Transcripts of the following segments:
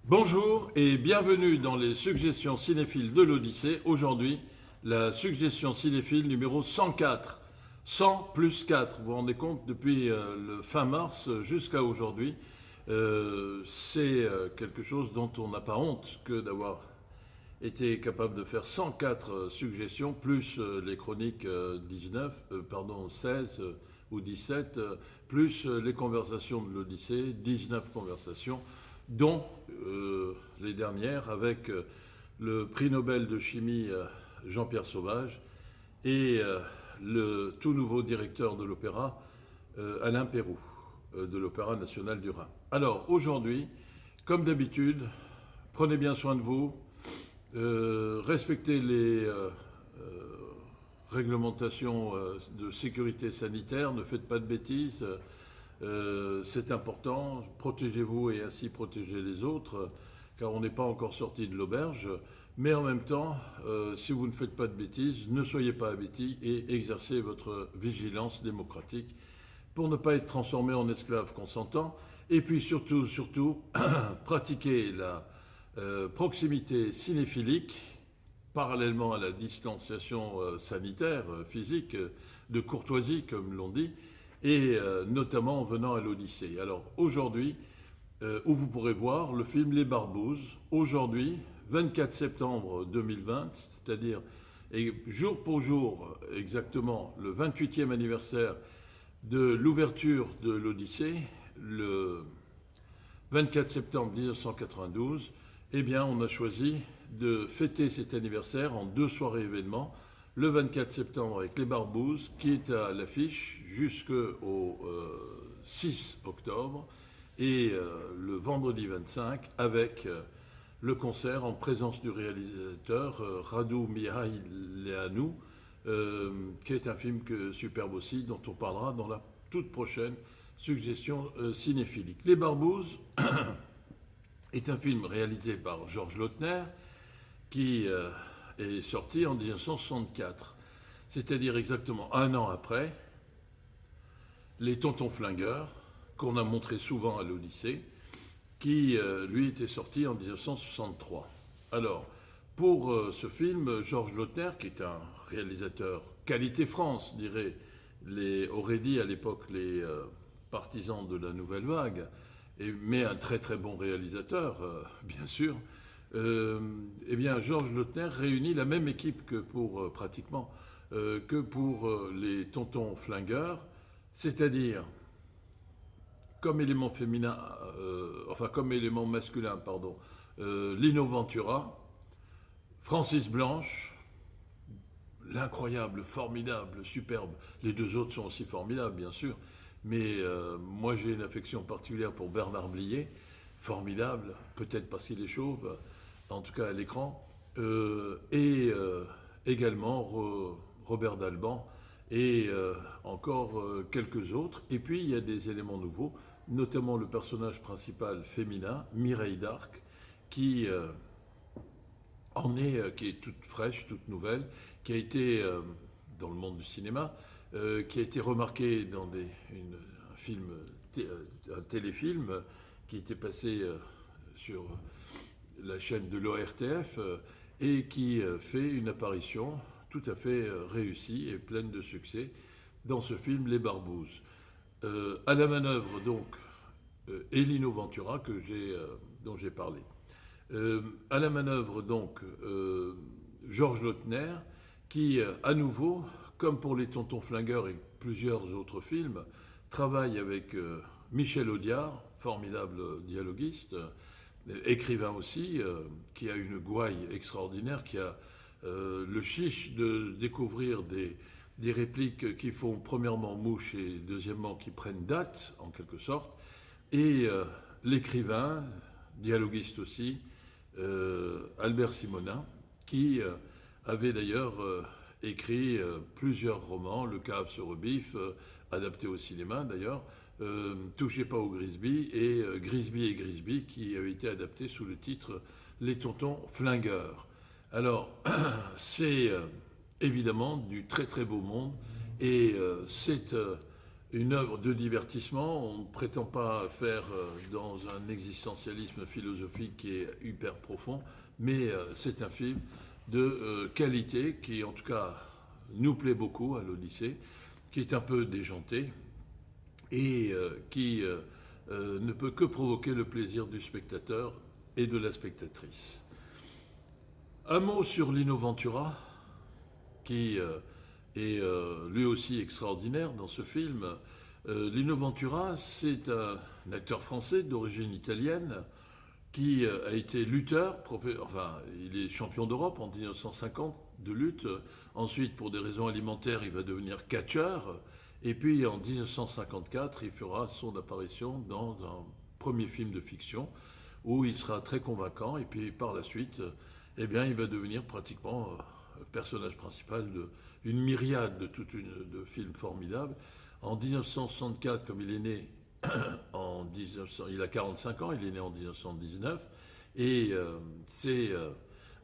Bonjour et bienvenue dans les suggestions cinéphiles de l'Odyssée. Aujourd'hui, la suggestion cinéphile numéro 104. 100 plus 4, vous vous rendez compte, depuis le fin mars jusqu'à aujourd'hui, c'est quelque chose dont on n'a pas honte que d'avoir été capable de faire 104 suggestions, plus les chroniques 16 ou 17, plus les conversations de l'Odyssée, 19 conversations, dont les dernières avec le prix Nobel de chimie Jean-Pierre Sauvage et le tout nouveau directeur de l'opéra Alain Pérou, de l'Opéra national du Rhin. Alors aujourd'hui, comme d'habitude, prenez bien soin de vous, respectez les réglementations de sécurité sanitaire, ne faites pas de bêtises, c'est important, protégez-vous et ainsi protégez les autres, car on n'est pas encore sorti de l'auberge, mais en même temps, si vous ne faites pas de bêtises, ne soyez pas abétis et exercez votre vigilance démocratique pour ne pas être transformé en esclave consentant, et puis surtout, pratiquez la proximité cinéphilique, parallèlement à la distanciation sanitaire, physique, de courtoisie, comme l'on dit, et notamment en venant à l'Odyssée. Alors aujourd'hui, où vous pourrez voir le film Les Barbouzes, aujourd'hui, 24 septembre 2020, c'est-à-dire jour pour jour, exactement le 28e anniversaire de l'ouverture de l'Odyssée, le 24 septembre 1992, eh bien, on a choisi de fêter cet anniversaire en deux soirées événements. Le 24 septembre avec Les Barbouzes, qui est à l'affiche jusqu'au 6 octobre, et le vendredi 25 avec le concert en présence du réalisateur Radu Mihaileanu, qui est un film superbe aussi, dont on parlera dans la toute prochaine suggestion cinéphilique. Les Barbouzes est un film réalisé par Georges Lautner qui est sorti en 1964, c'est-à-dire exactement un an après Les Tontons Flingueurs, qu'on a montré souvent à l'Odyssée, qui lui était sorti en 1963. Alors, pour ce film, Georges Lautner, qui est un réalisateur qualité France, auraient dit à l'époque les partisans de la Nouvelle Vague, mais un très très bon réalisateur, bien sûr, eh bien Georges Lautner réunit la même équipe que pour les Tontons Flingueurs, c'est-à-dire comme élément féminin, comme élément masculin, pardon, Lino Ventura, Francis Blanche, l'incroyable, formidable, superbe. Les deux autres sont aussi formidables, bien sûr, mais moi j'ai une affection particulière pour Bernard Blier, formidable, peut-être parce qu'il est chauve, en tout cas à l'écran, et également Robert Dalban, et encore quelques autres. Et puis il y a des éléments nouveaux, notamment le personnage principal féminin, Mireille d'Arc, qui qui est toute fraîche, toute nouvelle, qui a été dans le monde du cinéma, qui a été remarquée dans un téléfilm qui était passé sur la chaîne de l'ORTF et qui fait une apparition tout à fait réussie et pleine de succès dans ce film Les Barbouzes. À la manœuvre donc Elino Ventura dont j'ai parlé. À la manœuvre donc Georges Lautner qui à nouveau, comme pour les Tontons Flingueurs et plusieurs autres films, travaille avec Michel Audiard, formidable dialoguiste, écrivain aussi, qui a une gouaille extraordinaire, qui a le chiche de découvrir des répliques qui font premièrement mouche et deuxièmement qui prennent date en quelque sorte, et l'écrivain, dialoguiste aussi, Albert Simonin, qui avait d'ailleurs écrit plusieurs romans, Le Cave sur Rebif, adapté au cinéma d'ailleurs, Touchez pas au Grisby, et Grisby et Grisby, qui avait été adapté sous le titre Les Tontons Flingueurs. Alors, c'est évidemment du très très beau monde, et c'est une œuvre de divertissement. On ne prétend pas faire dans un existentialisme philosophique qui est hyper profond, mais c'est un film de qualité qui, en tout cas, nous plaît beaucoup à l'Odyssée, qui est un peu déjanté et qui ne peut que provoquer le plaisir du spectateur et de la spectatrice. Un mot sur Lino Ventura, qui est lui aussi extraordinaire dans ce film. Lino Ventura, c'est un acteur français d'origine italienne qui a été lutteur, enfin, il est champion d'Europe en 1950 de lutte. Ensuite, pour des raisons alimentaires, il va devenir catcheur. Et puis, en 1954, il fera son apparition dans un premier film de fiction où il sera très convaincant. Et puis, par la suite, eh bien, il va devenir pratiquement personnage principal d'une myriade de films formidables. En 1964, comme il est né il a 45 ans, il est né en 1919, et c'est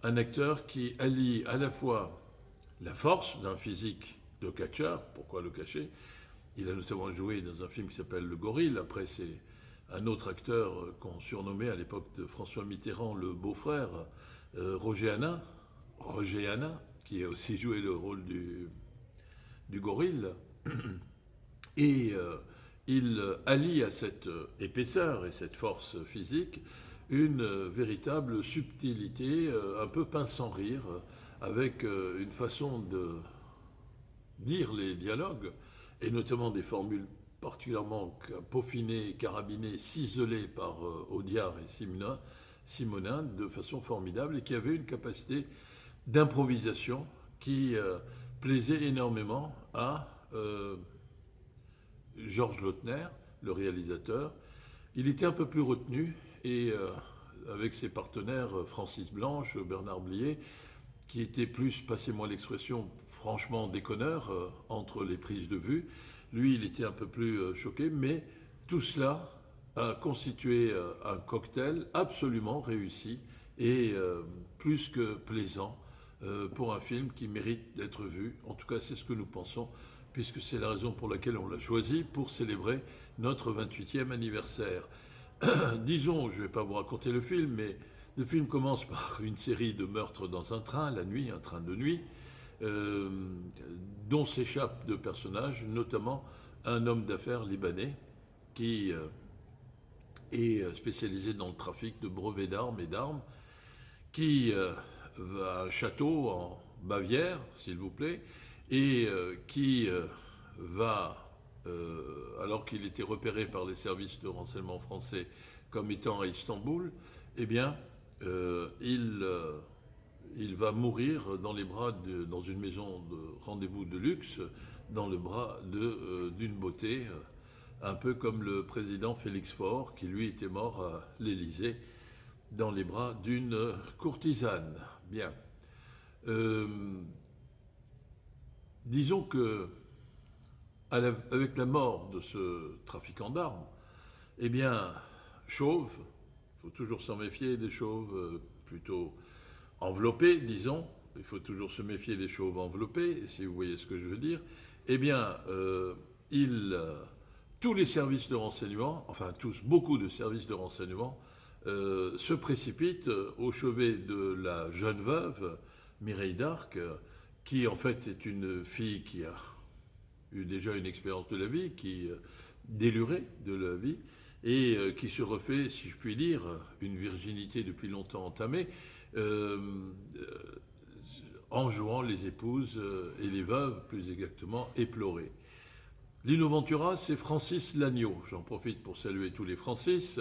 un acteur qui allie à la fois la force d'un physique de catcheur, pourquoi le cacher? Il a notamment joué dans un film qui s'appelle Le Gorille. Après, c'est un autre acteur qu'on surnommait à l'époque de François Mitterrand le beau-frère, Roger Hanna, qui a aussi joué le rôle du gorille. Et il allie à cette épaisseur et cette force physique une véritable subtilité, un peu pince sans rire, avec une façon de dire les dialogues, et notamment des formules particulièrement peaufinées, carabinées, ciselées par Audiard et Simonin de façon formidable, et qui avait une capacité d'improvisation qui plaisait énormément à Georges Lautner, le réalisateur. Il était un peu plus retenu, et avec ses partenaires Francis Blanche, Bernard Blier, qui était plus, passez-moi l'expression, franchement déconneur entre les prises de vue. Lui, il était un peu plus choqué, mais tout cela a constitué un cocktail absolument réussi et plus que plaisant pour un film qui mérite d'être vu. En tout cas, c'est ce que nous pensons, puisque c'est la raison pour laquelle on l'a choisi, pour célébrer notre 28e anniversaire. Disons, je ne vais pas vous raconter le film, mais le film commence par une série de meurtres dans un train, la nuit, un train de nuit, dont s'échappent deux personnages, notamment un homme d'affaires libanais qui est spécialisé dans le trafic de brevets d'armes et d'armes, qui va à un château en Bavière, s'il vous plaît, et qui va, alors qu'il était repéré par les services de renseignement français comme étant à Istanbul, eh bien, il va mourir dans une maison de rendez-vous de luxe, dans le bras d'une beauté, un peu comme le président Félix Faure, qui lui était mort à l'Élysée, dans les bras d'une courtisane. Bien. Disons que, avec la mort de ce trafiquant d'armes, eh bien, chauve, il faut toujours s'en méfier des chauves plutôt enveloppés, disons, il faut toujours se méfier des chauves enveloppés, si vous voyez ce que je veux dire, eh bien, tous les services de renseignement, enfin tous, beaucoup de services de renseignement, se précipitent au chevet de la jeune veuve, Mireille d'Arc, qui en fait est une fille qui a eu déjà une expérience de la vie, qui délurée de la vie, et qui se refait, si je puis dire, une virginité depuis longtemps entamée, en jouant les épouses et les veuves, plus exactement, éplorées. Lino Ventura, c'est Francis Lagneau. J'en profite pour saluer tous les Francis.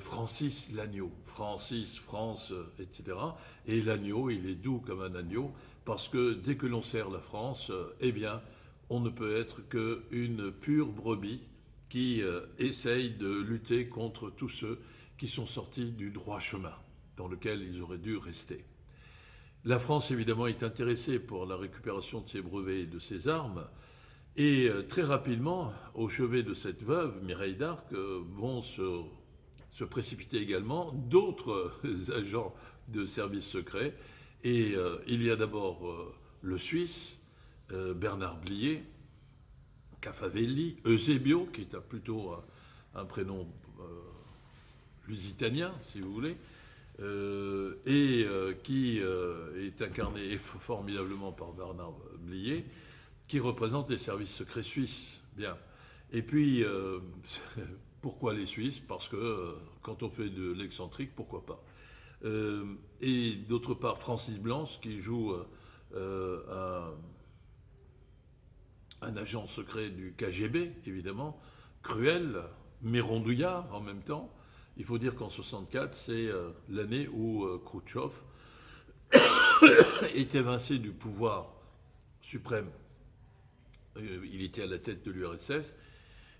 Francis Lagneau, Francis, France, etc. Et l'agneau, il est doux comme un agneau, parce que dès que l'on sert la France, eh bien, on ne peut être qu'une pure brebis qui essaye de lutter contre tous ceux qui sont sortis du droit chemin dans lequel ils auraient dû rester. La France, évidemment, est intéressée pour la récupération de ses brevets et de ses armes, et très rapidement, au chevet de cette veuve, Mireille d'Arc, vont se précipiter également d'autres agents de services secrets. Et il y a d'abord le Suisse, Bernard Blier, Caffavelli, Eusebio, qui est plutôt un prénom lusitanien, si vous voulez, qui est incarné formidablement par Bernard Blier, qui représente les services secrets suisses. Bien. Et puis, pourquoi les Suisses? Parce que quand on fait de l'excentrique, pourquoi pas? Et d'autre part, Francis Blanche, qui joue un agent secret du KGB, évidemment, cruel, mais rondouillard en même temps. Il faut dire qu'en 1964, c'est l'année où Khrouchtchev est évincé du pouvoir suprême. Il était à la tête de l'URSS.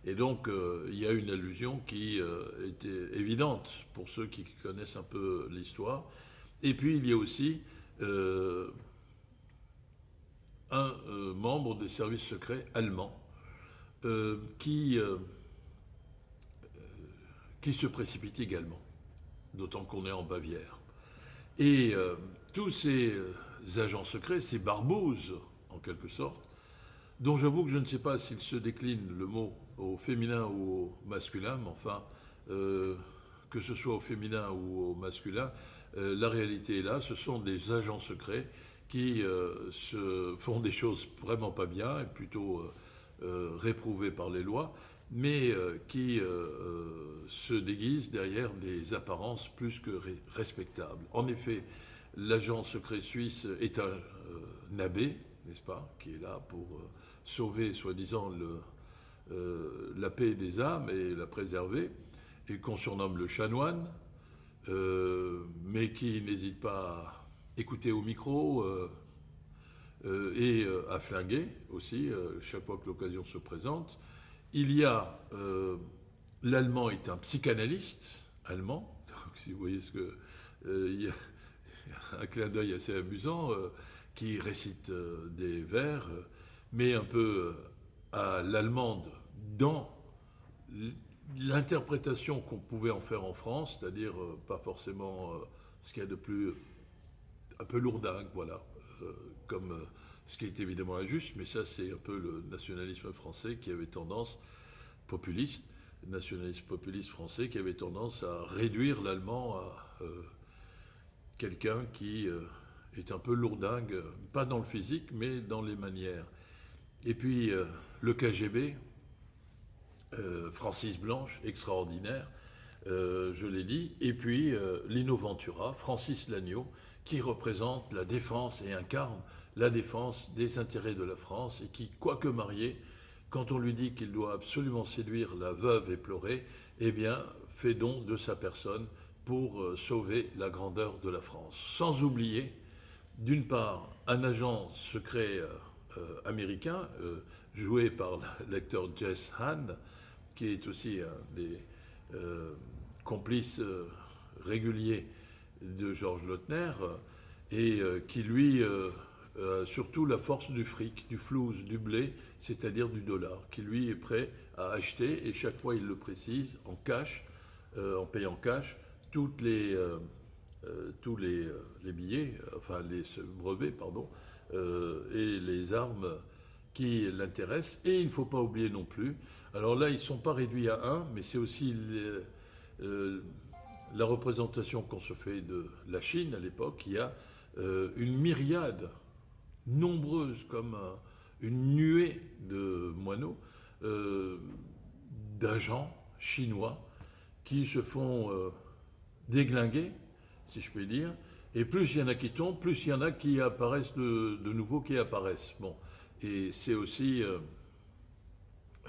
Et donc, il y a une allusion qui était évidente pour ceux qui connaissent un peu l'histoire. Et puis, il y a aussi un membre des services secrets allemands qui se précipite également, d'autant qu'on est en Bavière. Et tous ces agents secrets, ces barbouzes, en quelque sorte, dont j'avoue que je ne sais pas s'il se décline le mot au féminin ou au masculin, mais enfin, que ce soit au féminin ou au masculin, la réalité est là, ce sont des agents secrets qui se font des choses vraiment pas bien, et plutôt réprouvées par les lois, mais qui se déguisent derrière des apparences plus que respectables. En effet, l'agent secret suisse est un abbé, n'est-ce pas, qui est là pour sauver, soi-disant, la paix des âmes et la préserver, et qu'on surnomme le chanoine, mais qui n'hésite pas à écouter au micro et à flinguer aussi, chaque fois que l'occasion se présente. Il y a, l'allemand est un psychanalyste allemand, donc si vous voyez ce que... il y a un clin d'œil assez amusant, qui récite des vers, mais un peu à l'allemande, dans l'interprétation qu'on pouvait en faire en France, c'est-à-dire pas forcément ce qu'il y a de plus un peu lourdingue, voilà, comme ce qui est évidemment injuste, mais ça c'est un peu le nationalisme français qui avait tendance, populiste, nationalisme populiste français qui avait tendance à réduire l'allemand à quelqu'un qui est un peu lourdingue, pas dans le physique, mais dans les manières. Et puis le KGB, Francis Blanche, extraordinaire, je l'ai dit, et puis Lino Ventura, Francis Lagneau, qui représente la défense et incarne la défense des intérêts de la France, et qui, quoique marié, quand on lui dit qu'il doit absolument séduire la veuve éplorée, eh bien, fait don de sa personne pour sauver la grandeur de la France. Sans oublier, d'une part, un agent secret américain, joué par l'acteur Jess Hahn, qui est aussi un des complices réguliers de Georges Lautner, et qui lui surtout la force du fric, du flouze, du blé, c'est-à-dire du dollar, qui lui est prêt à acheter, et chaque fois il le précise, en cash, en payant cash, tous les billets, enfin les brevets, pardon, et les armes qui l'intéressent. Et il ne faut pas oublier non plus, alors là ils ne sont pas réduits à un, mais c'est aussi la représentation qu'on se fait de la Chine à l'époque. Il y a une myriade, nombreuse comme une nuée de moineaux, d'agents chinois qui se font déglinguer, si je puis dire, et plus il y en a qui tombent, plus il y en a qui apparaissent de nouveau, qui apparaissent. Bon, et c'est aussi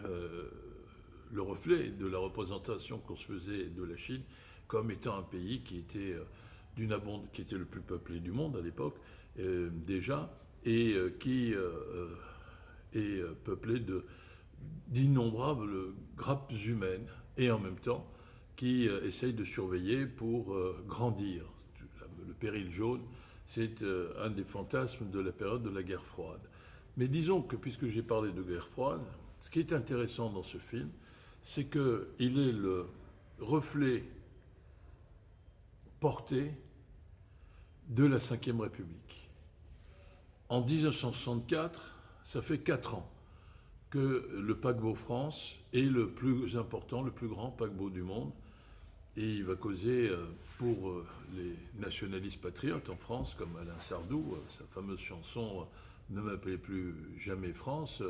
le reflet de la représentation qu'on se faisait de la Chine comme étant un pays qui était qui était le plus peuplé du monde à l'époque déjà, et qui est peuplé d'innombrables grappes humaines, et en même temps qui essaye de surveiller pour grandir. Le péril jaune, c'est un des fantasmes de la période de la guerre froide. Mais disons que, puisque j'ai parlé de guerre froide, ce qui est intéressant dans ce film, c'est qu'il est le reflet porté de la Ve République. En 1964, ça fait 4 ans que le paquebot France est le plus important, le plus grand paquebot du monde. Et il va causer pour les nationalistes patriotes en France, comme Alain Sardou, sa fameuse chanson Ne m'appelez plus jamais France,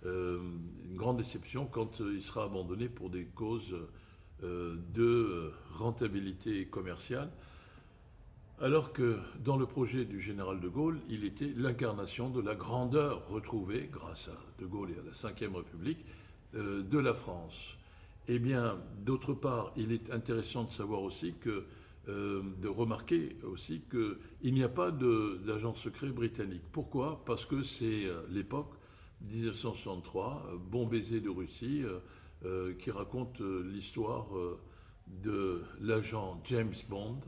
une grande déception quand il sera abandonné pour des causes de rentabilité commerciale, alors que dans le projet du général de Gaulle, il était l'incarnation de la grandeur retrouvée, grâce à de Gaulle et à la Ve République, de la France. Eh bien, d'autre part, il est intéressant de savoir aussi que, de remarquer aussi qu'il n'y a pas d'agent secret britannique. Pourquoi? Parce que c'est l'époque 1963, Bon baiser de Russie, qui raconte l'histoire de l'agent James Bond,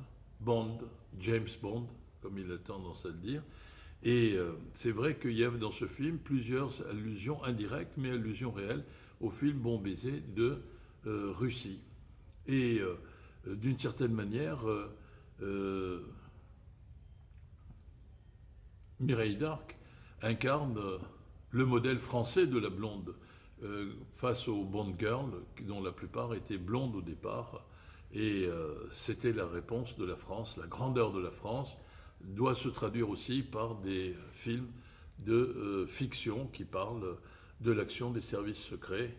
James Bond, comme il a tendance à le dire. Et c'est vrai qu'il y a dans ce film plusieurs allusions indirectes, mais allusions réelles au film Bon baiser de Russie. Et d'une certaine manière, Mireille d'Arc incarne le modèle français de la blonde face aux Bond girls, dont la plupart étaient blondes au départ. Et c'était la réponse de la France, la grandeur de la France doit se traduire aussi par des films de fiction qui parlent de l'action des services secrets,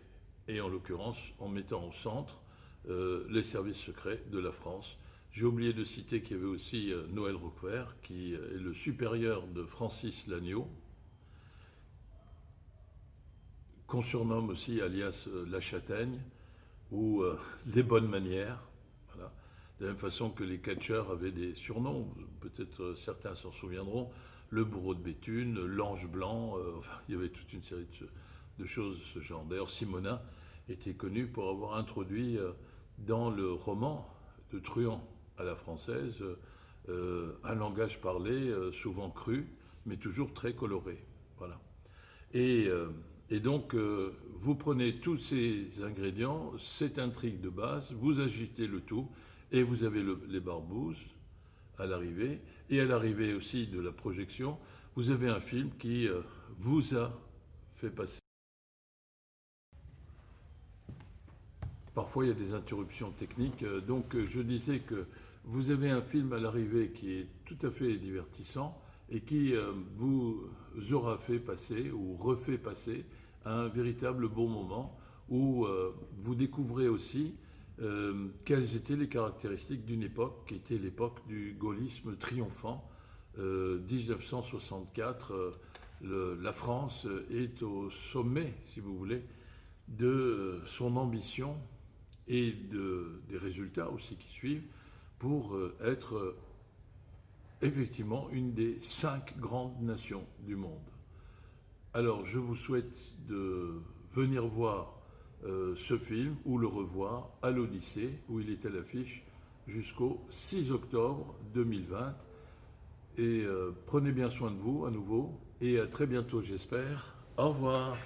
et en l'occurrence en mettant au centre les services secrets de la France. J'ai oublié de citer qu'il y avait aussi Noël Roquefort, qui est le supérieur de Francis Lagneau, qu'on surnomme aussi alias La Châtaigne, ou les bonnes manières. Voilà. De la même façon que les catcheurs avaient des surnoms, peut-être certains s'en souviendront, le bourreau de Béthune, l'ange blanc, enfin, il y avait toute une série de choses de ce genre. D'ailleurs, Simonnin était connu pour avoir introduit dans le roman de Truand à la française un langage parlé souvent cru, mais toujours très coloré. Voilà. Et donc, vous prenez tous ces ingrédients, cette intrigue de base, vous agitez le tout, et vous avez les barbouzes à l'arrivée, et à l'arrivée aussi de la projection, vous avez un film qui vous a fait passer. Parfois, il y a des interruptions techniques, donc je disais que vous avez un film à l'arrivée qui est tout à fait divertissant, et qui vous aura fait passer ou refait passer un véritable bon moment où vous découvrez aussi quelles étaient les caractéristiques d'une époque qui était l'époque du gaullisme triomphant. 1964, la France est au sommet, si vous voulez, de son ambition et des résultats aussi qui suivent pour être effectivement une des 5 grandes nations du monde. Alors je vous souhaite de venir voir ce film ou le revoir à l'Odyssée, où il est à l'affiche jusqu'au 6 octobre 2020. Et prenez bien soin de vous à nouveau, et à très bientôt j'espère. Au revoir.